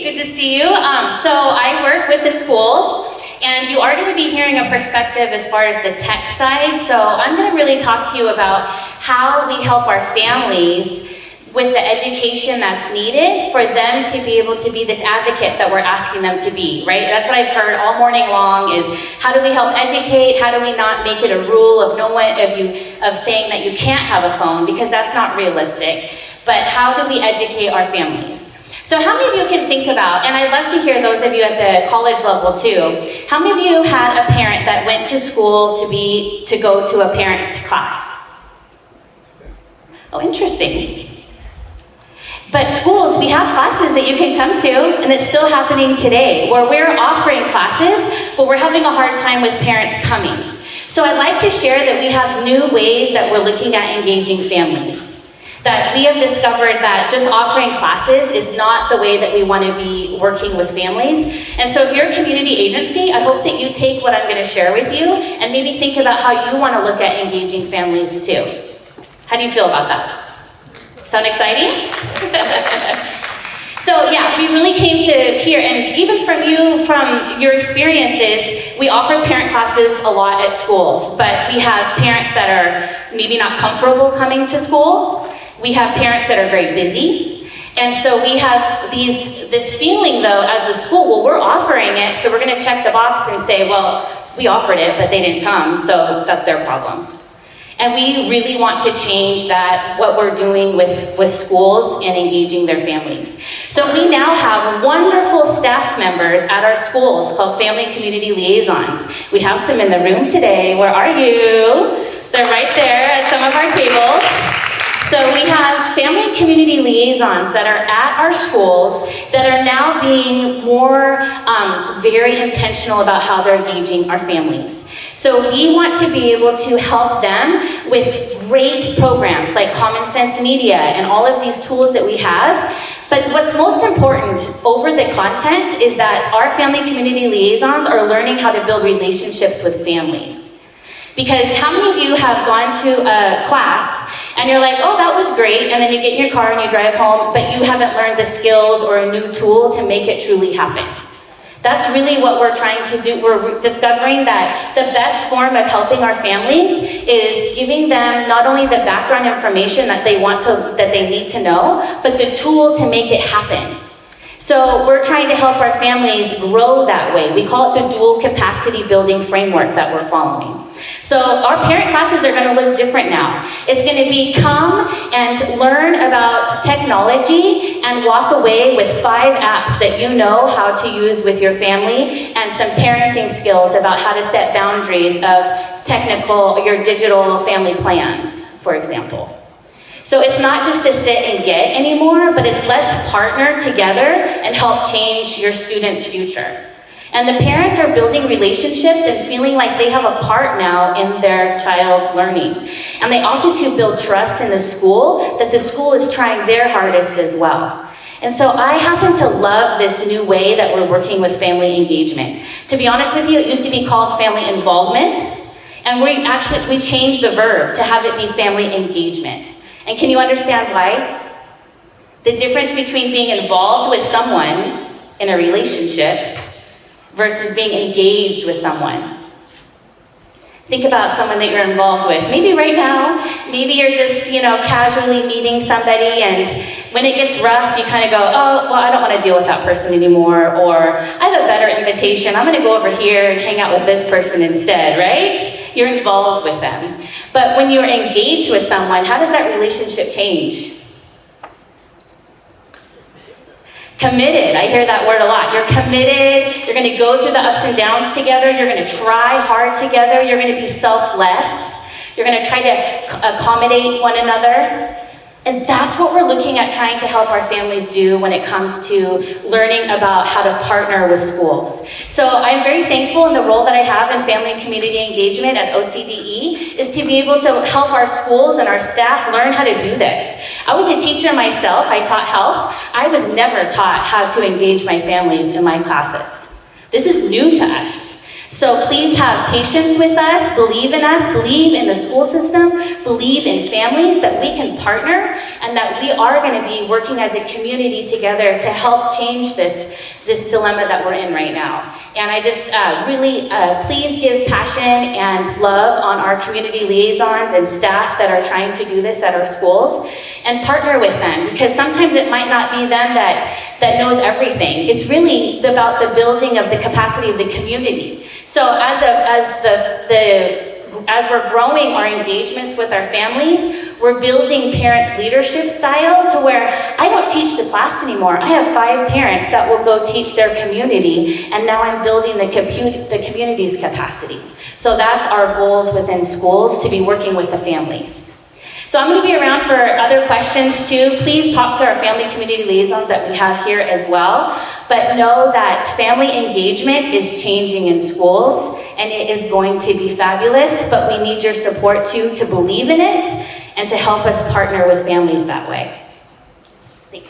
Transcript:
Good to see you. So I work with the schools, and you already would be hearing a perspective as far as the tech side. So I'm going to really talk to you about how we help our families with the education that's needed for them to be able to be this advocate that we're asking them to be, right? That's what I've heard all morning long is how do we help educate? How do we not make it a rule of of saying that you can't have a phone, because that's not realistic, but how do we educate our families? So how many of you can think about, and I'd love to hear those of you at the college level too, how many of you had a parent that went to school to go to a parent class? Oh, interesting. But schools, we have classes that you can come to, and it's still happening today, where we're offering classes, but we're having a hard time with parents coming. So I'd like to share that we have new ways that we're looking at engaging families. That we have discovered that just offering classes is not the way that we want to be working with families. And so if you're a community agency, I hope that you take what I'm going to share with you and maybe think about how you want to look at engaging families too. How do you feel about that? Sound exciting? So yeah, we really came to hear, and even from your experiences, we offer parent classes a lot at schools, but we have parents that are maybe not comfortable coming to school. We have parents that are very busy. And so we have this feeling though, as a school, well, we're offering it, so we're gonna check the box and say, well, we offered it, but they didn't come, so that's their problem. And we really want to change that, what we're doing with schools and engaging their families. So we now have wonderful staff members at our schools called Family and Community Liaisons. We have some in the room today. Where are you? They're right there at some of our tables. So we have family and community liaisons that are at our schools that are now being more very intentional about how they're engaging our families. So we want to be able to help them with great programs like Common Sense Media and all of these tools that we have. But what's most important over the content is that our family community liaisons are learning how to build relationships with families. Because how many of you have gone to a class and you're like, oh, that was great, and then you get in your car and you drive home, but you haven't learned the skills or a new tool to make it truly happen? That's really what we're trying to do. We're discovering that the best form of helping our families is giving them not only the background information that they need to know, but the tool to make it happen. So we're trying to help our families grow that way. We call it the dual capacity building framework that we're following. So our parent classes are going to look different now. It's going to be come and learn about technology and walk away with 5 apps that you know how to use with your family and some parenting skills about how to set boundaries of your digital family plans, for example. So it's not just to sit and get anymore, but it's let's partner together and help change your student's future. And the parents are building relationships and feeling like they have a part now in their child's learning. And they also to build trust in the school, that the school is trying their hardest as well. And so I happen to love this new way that we're working with family engagement. To be honest with you, it used to be called family involvement, and we changed the verb to have it be family engagement. And can you understand why? The difference between being involved with someone in a relationship versus being engaged with someone. Think about someone that you're involved with. Maybe right now, maybe you're just, casually meeting somebody, and when it gets rough, you kind of go, oh, well, I don't want to deal with that person anymore, or I have a better invitation. I'm going to go over here and hang out with this person instead, right? You're involved with them. But when you're engaged with someone, how does that relationship change? Committed, I hear that word a lot. You're committed, you're going to go through the ups and downs together, you're going to try hard together, you're going to be selfless, you're going to try to accommodate one another. And that's what we're looking at trying to help our families do when it comes to learning about how to partner with schools. So I'm very thankful in the role that I have in family and community engagement at OCDE is to be able to help our schools and our staff learn how to do this. I was a teacher myself, I taught health. I was never taught how to engage my families in my classes. This is new to us. So please have patience with us, believe in the school system, believe in families that we can partner and that we are going to be working as a community together to help change this dilemma that we're in right now. And I just really, please give passion and love on our community liaisons and staff that are trying to do this at our schools, and partner with them, because sometimes it might not be them that knows everything. It's really about the building of the capacity of the community. So as we're growing our engagements with our families, we're building parents' leadership style to where I don't teach the class anymore. I have 5 parents that will go teach their community, and now I'm building the community's capacity. So that's our goals within schools, to be working with the families. So I'm going to be around for other questions too. Please talk to our family community liaisons that we have here as well. But know that family engagement is changing in schools, and it is going to be fabulous, but we need your support too, to believe in it and to help us partner with families that way. Thanks.